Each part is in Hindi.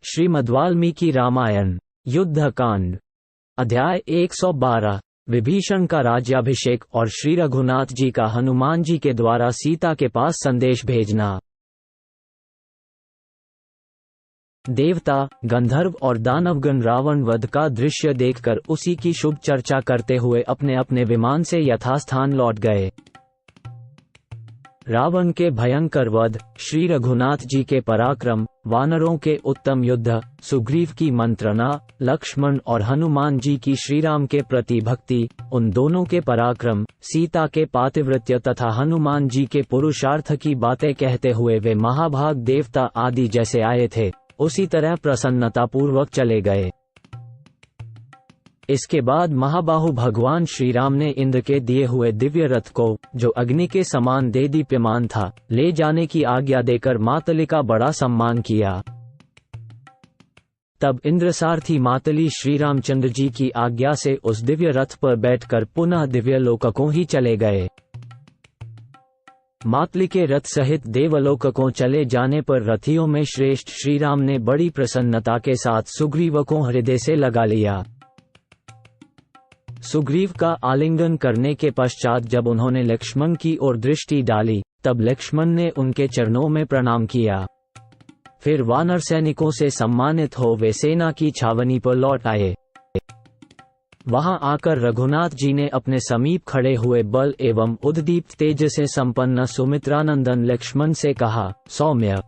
श्रीमद्वाल्मीकि रामायण युद्धकांड अध्याय 112 विभीषण का राज्याभिषेक और श्री रघुनाथ जी का हनुमान जी के द्वारा सीता के पास संदेश भेजना। देवता, गंधर्व और दानवगण रावण वध का दृश्य देखकर उसी की शुभ चर्चा करते हुए अपने अपने विमान से यथास्थान लौट गए। रावण के भयंकर वध, श्री रघुनाथ जी के पराक्रम, वानरों के उत्तम युद्ध, सुग्रीव की मंत्रणा, लक्ष्मण और हनुमान जी की श्रीराम के प्रति भक्ति, उन दोनों के पराक्रम, सीता के पातिव्रत्य तथा हनुमान जी के पुरुषार्थ की बातें कहते हुए वे महाभाग देवता आदि जैसे आए थे, उसी तरह प्रसन्नतापूर्वक चले गए। इसके बाद महाबाहु भगवान श्रीराम ने इंद्र के दिए हुए दिव्य रथ को, जो अग्नि के समान देदीप्यमान था, ले जाने की आज्ञा देकर मातली का बड़ा सम्मान किया। तब इंद्रसारथी मातली श्री रामचंद्र जी की आज्ञा से उस दिव्य रथ पर बैठकर पुनः दिव्य लोककों ही चले गए। मातली के रथ सहित देवलोककों चले जाने पर रथियों में श्रेष्ठ श्रीराम ने बड़ी प्रसन्नता के साथ सुग्रीव को हृदय से लगा लिया। सुग्रीव का आलिंगन करने के पश्चात जब उन्होंने लक्ष्मण की ओर दृष्टि डाली, तब लक्ष्मण ने उनके चरणों में प्रणाम किया। फिर वानर सैनिकों से सम्मानित हो वे सेना की छावनी पर लौट आए। वहां आकर रघुनाथ जी ने अपने समीप खड़े हुए बल एवं उद्दीप्त तेज से संपन्न सुमित्रानंदन लक्ष्मण से कहा, सौम्य,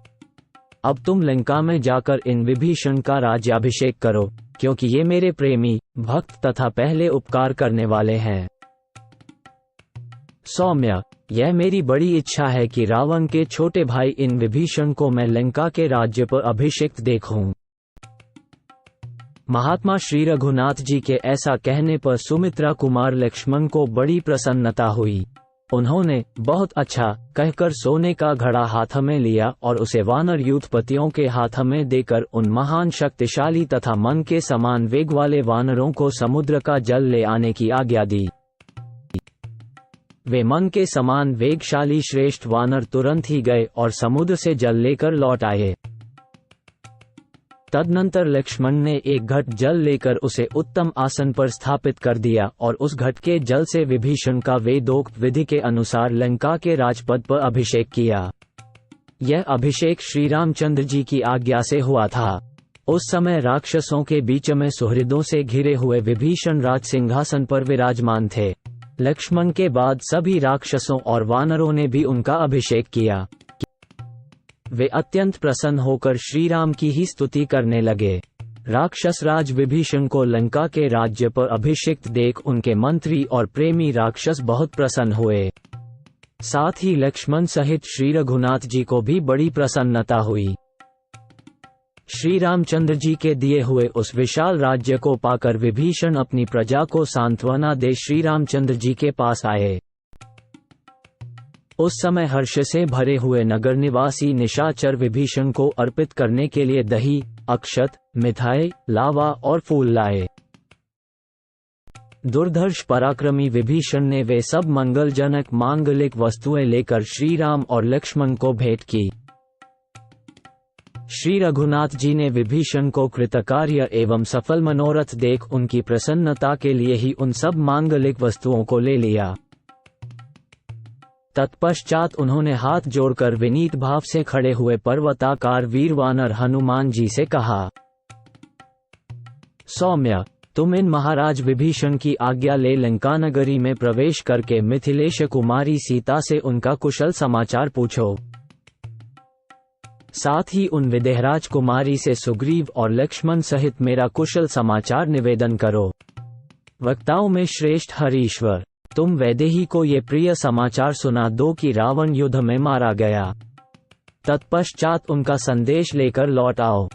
अब तुम लंका में जाकर इन विभीषण का राज्याभिषेक करो, क्योंकि ये मेरे प्रेमी, भक्त तथा पहले उपकार करने वाले हैं। सौम्य, यह मेरी बड़ी इच्छा है कि रावण के छोटे भाई इन विभीषण को मैं लंका के राज्य पर अभिषिक्त देखूं। महात्मा श्री रघुनाथ जी के ऐसा कहने पर सुमित्रा कुमार लक्ष्मण को बड़ी प्रसन्नता हुई। उन्होंने बहुत अच्छा कहकर सोने का घड़ा हाथ में लिया और उसे वानर यूथपतियों के हाथ में देकर उन महान शक्तिशाली तथा मन के समान वेग वाले वानरों को समुद्र का जल ले आने की आज्ञा दी। वे मन के समान वेगशाली श्रेष्ठ वानर तुरंत ही गए और समुद्र से जल लेकर लौट आए। तदनंतर लक्ष्मण ने एक घट जल लेकर उसे उत्तम आसन पर स्थापित कर दिया और उस घट के जल से विभीषण का वेदोक्त विधि के अनुसार लंका के राजपद पर अभिषेक किया। यह अभिषेक श्री रामचंद्र जी की आज्ञा से हुआ था। उस समय राक्षसों के बीच में सुहृदों से घिरे हुए विभीषण राज सिंहासन पर विराजमान थे। लक्ष्मण के बाद सभी राक्षसों और वानरों ने भी उनका अभिषेक किया। वे अत्यंत प्रसन्न होकर श्री राम की ही स्तुति करने लगे। राक्षस राज विभीषण को लंका के राज्य पर अभिषिक्त देख उनके मंत्री और प्रेमी राक्षस बहुत प्रसन्न हुए। साथ ही लक्ष्मण सहित श्री रघुनाथ जी को भी बड़ी प्रसन्नता हुई। श्री रामचंद्र जी के दिए हुए उस विशाल राज्य को पाकर विभीषण अपनी प्रजा को सांत्वना दे श्री रामचंद्र जी के पास आए। उस समय हर्ष से भरे हुए नगर निवासी निशाचर विभीषण को अर्पित करने के लिए दही, अक्षत, मिठाई, लावा और फूल लाए। दुर्धर्ष पराक्रमी विभीषण ने वे सब मंगलजनक मांगलिक वस्तुएं लेकर श्री राम और लक्ष्मण को भेंट की। श्री रघुनाथ जी ने विभीषण को कृतकार्य एवं सफल मनोरथ देख उनकी प्रसन्नता के लिए ही उन सब मांगलिक वस्तुओं को ले लिया। तत्पश्चात उन्होंने हाथ जोड़कर विनीत भाव से खड़े हुए पर्वताकार वीर वानर हनुमान जी से कहा, सौम्य, तुम इन महाराज विभीषण की आज्ञा ले लंका नगरी में प्रवेश करके मिथिलेश कुमारी सीता से उनका कुशल समाचार पूछो। साथ ही उन विदेहराज कुमारी से सुग्रीव और लक्ष्मण सहित मेरा कुशल समाचार निवेदन करो। वक्ताओं में श्रेष्ठ हरीश्वर, तुम वैदेही को ये प्रिय समाचार सुना दो कि रावण युद्ध में मारा गया। तत्पश्चात उनका संदेश लेकर लौट आओ।